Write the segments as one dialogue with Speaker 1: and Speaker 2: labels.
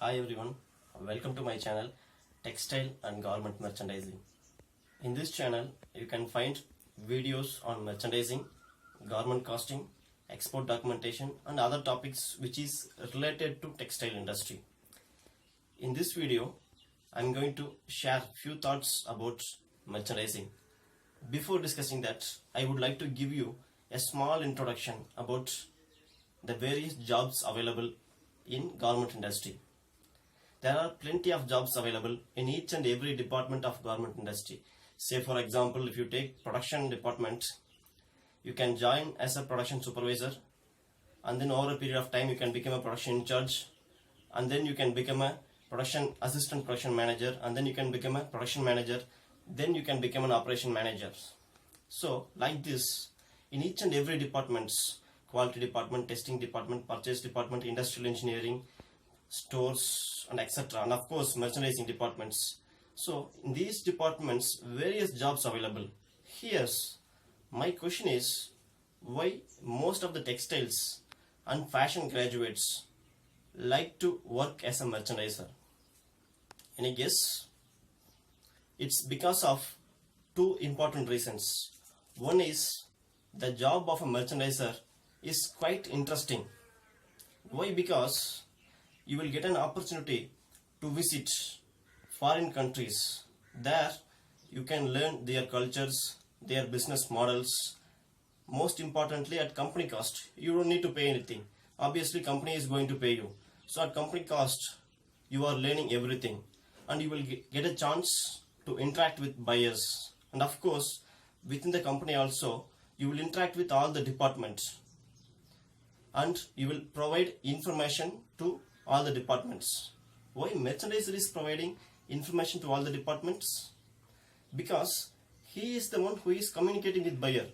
Speaker 1: Hi everyone, welcome to my channel Textile and Garment Merchandising. In this channel you can find videos on merchandising, garment costing, export documentation and other topics which is related to textile industry. In this video I am going to share few thoughts about merchandising. Before discussing that, I would like to give you a small introduction about the various jobs available in garment industry. There are plenty of jobs available in each and every department of garment industry. Say for example, if you take production department, you can join as a production supervisor, and then over a period of time you can become a production in charge, and then you can become a production assistant production manager, and then you can become a production manager, then you can become an operation manager. So like this, in each and every departments, quality department, testing department, purchase department, industrial engineering, stores and etc., and of course merchandising departments. So in these departments various jobs available. Here's my question is, why most of the textiles and fashion graduates like to work as a merchandiser? Any guess? It's because of two important reasons. One is the job of a merchandiser is quite interesting. Why? Because you will get an opportunity to visit foreign countries. There you can learn their cultures, their business models. Most importantly, at company cost, you don't need to pay anything. Obviously company is going to pay you. So at company cost you are learning everything, and you will get a chance to interact with buyers, and of course within the company also you will interact with all the departments, and you will provide information to all the departments. Why merchandiser is providing information to all the departments? Because he is the one who is communicating with buyer.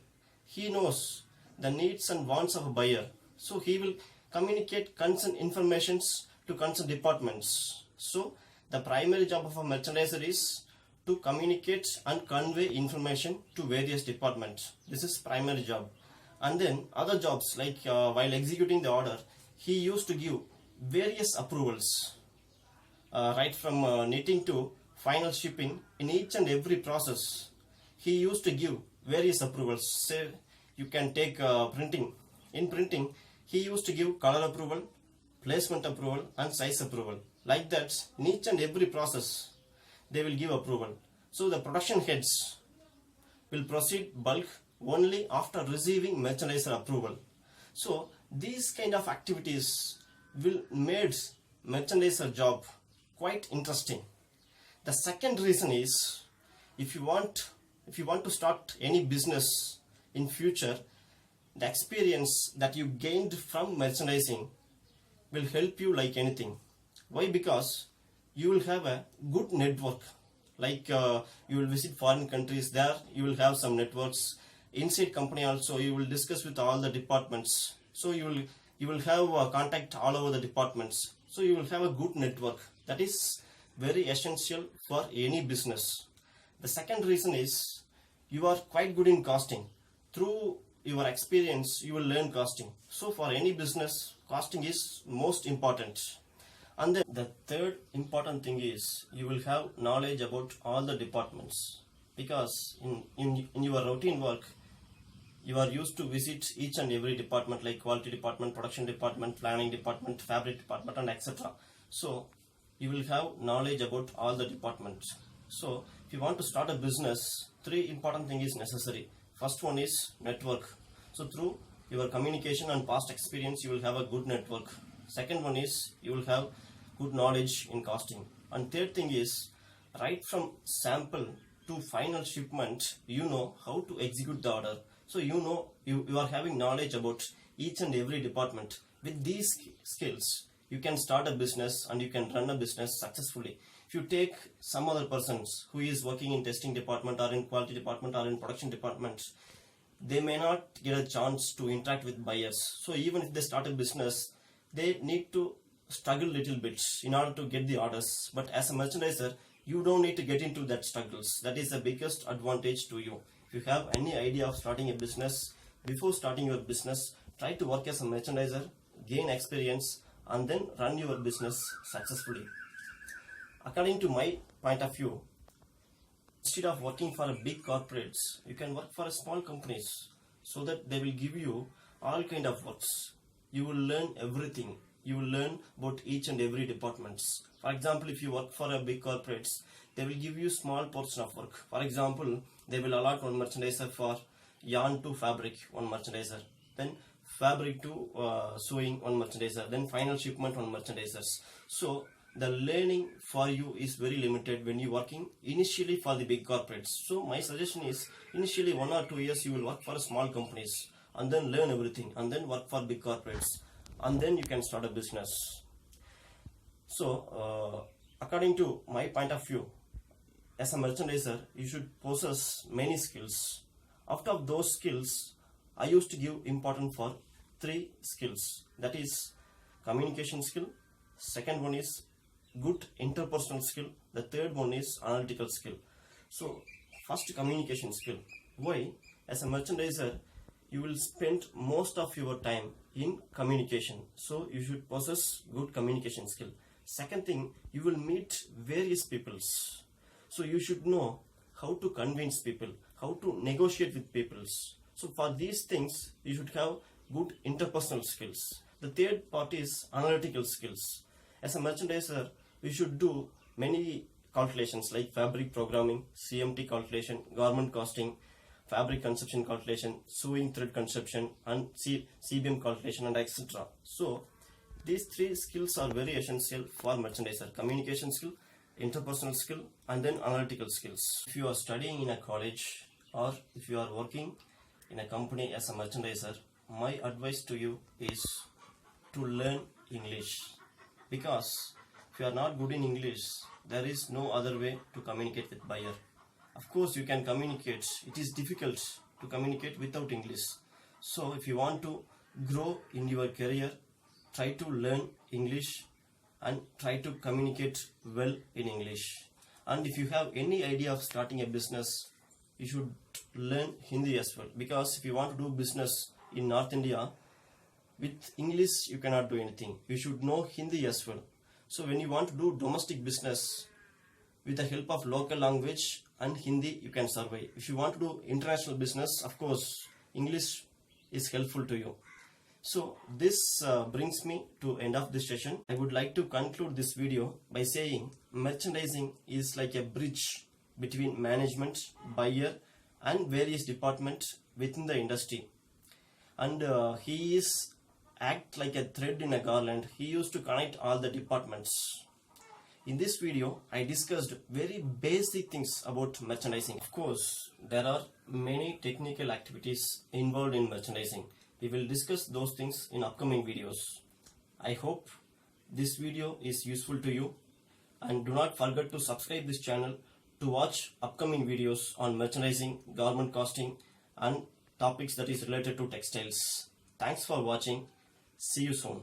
Speaker 1: He knows the needs and wants of a buyer, so he will communicate concerned informations to concerned departments. So the primary job of a merchandiser is to communicate and convey information to various departments. This is primary job. And then other jobs, like while executing the order, he used to give various approvals, right from knitting to final shipping. In each and every process he used to give various approvals. Say you can take printing. In printing he used to give color approval, placement approval and size approval. Like that, in each and every process they will give approval. So the production heads will proceed bulk only after receiving merchandiser approval. So these kind of activities will make merchandiser job quite interesting. The second reason is, if you want to start any business in future, the experience that you gained from merchandising will help you like anything. Why? Because you will have a good network. Like you will visit foreign countries, there you will have some networks. Inside company also you will discuss with all the departments. So you will have contact all over the departments. So you will have a good network. That is very essential for any business. The second reason is, you are quite good in costing. Through your experience you will learn costing. So for any business, costing is most important. And then the third important thing is, you will have knowledge about all the departments, because in your routine work you are used to visit each and every department, like quality department, production department, planning department, fabric department and etc. So you will have knowledge about all the departments. So if you want to start a business, three important things is necessary. First one is network. So through your communication and past experience you will have a good network. Second one is, you will have good knowledge in costing. And third thing is, right from sample to final shipment, you know how to execute the order. So you know you are having knowledge about each and every department. With these skills you can start a business and you can run a business successfully. If you take some other persons who is working in testing department or in quality department or in production department, they may not get a chance to interact with buyers. So even if they start a business, they need to struggle little bit in order to get the orders. But as a merchandiser, you don't need to get into that struggles. That is the biggest advantage to you. If you have any idea of starting a business, before starting your business, try to work as a merchandiser, gain experience, and then run your business successfully. According to my point of view, instead of working for a big corporates, you can work for a small companies so that they will give you all kind of works. You will learn everything. You will learn about each and every departments. For example, if you work for a big corporates, they will give you small portion of work. For example, they will allot one merchandiser for yarn to fabric, one merchandiser. Then fabric to sewing, one merchandiser. Then final shipment, one merchandisers. So the learning for you is very limited when you working initially for the big corporates. So my suggestion is initially 1 or 2 years you will work for small companies and then learn everything and then work for big corporates and then you can start a business. So according to my point of view, as a merchandiser you should possess many skills. Out of those skills, I used to give importance for 3 skills. That is communication skill, second one is good interpersonal skill, the third one is analytical skill. So first, communication skill. Why? As a merchandiser you will spend most of your time in communication, so you should possess good communication skill. Second thing, you will meet various peoples, so you should know how to convince people, how to negotiate with peoples. So for these things you should have good interpersonal skills. The third part is analytical skills. As a merchandiser you should do many calculations like fabric programming, CMT calculation, garment costing, fabric conception calculation, sewing thread conception, and CBM calculation, and etc. So these 3 skills are very essential for merchandiser: communication skill, interpersonal skill, and then analytical skills. If you are studying in a college or if you are working in a company as a merchandiser, my advice to you is to learn English, because if you are not good in English, there is no other way to communicate with buyer. Of course you can communicate, it is difficult to communicate without English. So if you want to grow in your career, try to learn English and try to communicate well in English. And if you have any idea of starting a business, you should learn Hindi as well, because if you want to do business in North India, with English you cannot do anything. You should know Hindi as well. So when you want to do domestic business, with the help of local language and Hindi you can survive. If you want to do international business, of course English is helpful to you. So this brings me to end of this session. I would like to conclude this video by saying merchandising is like a bridge between management, buyer, and various departments within the industry. And he is act like a thread in a garland. He used to connect all the departments. In this video, I discussed very basic things about merchandising. Of course, there are many technical activities involved in merchandising. We will discuss those things in upcoming videos. I hope this video is useful to you, and do not forget to subscribe this channel to watch upcoming videos on merchandising, garment costing, and topics that is related to textiles. Thanks for watching. See you soon.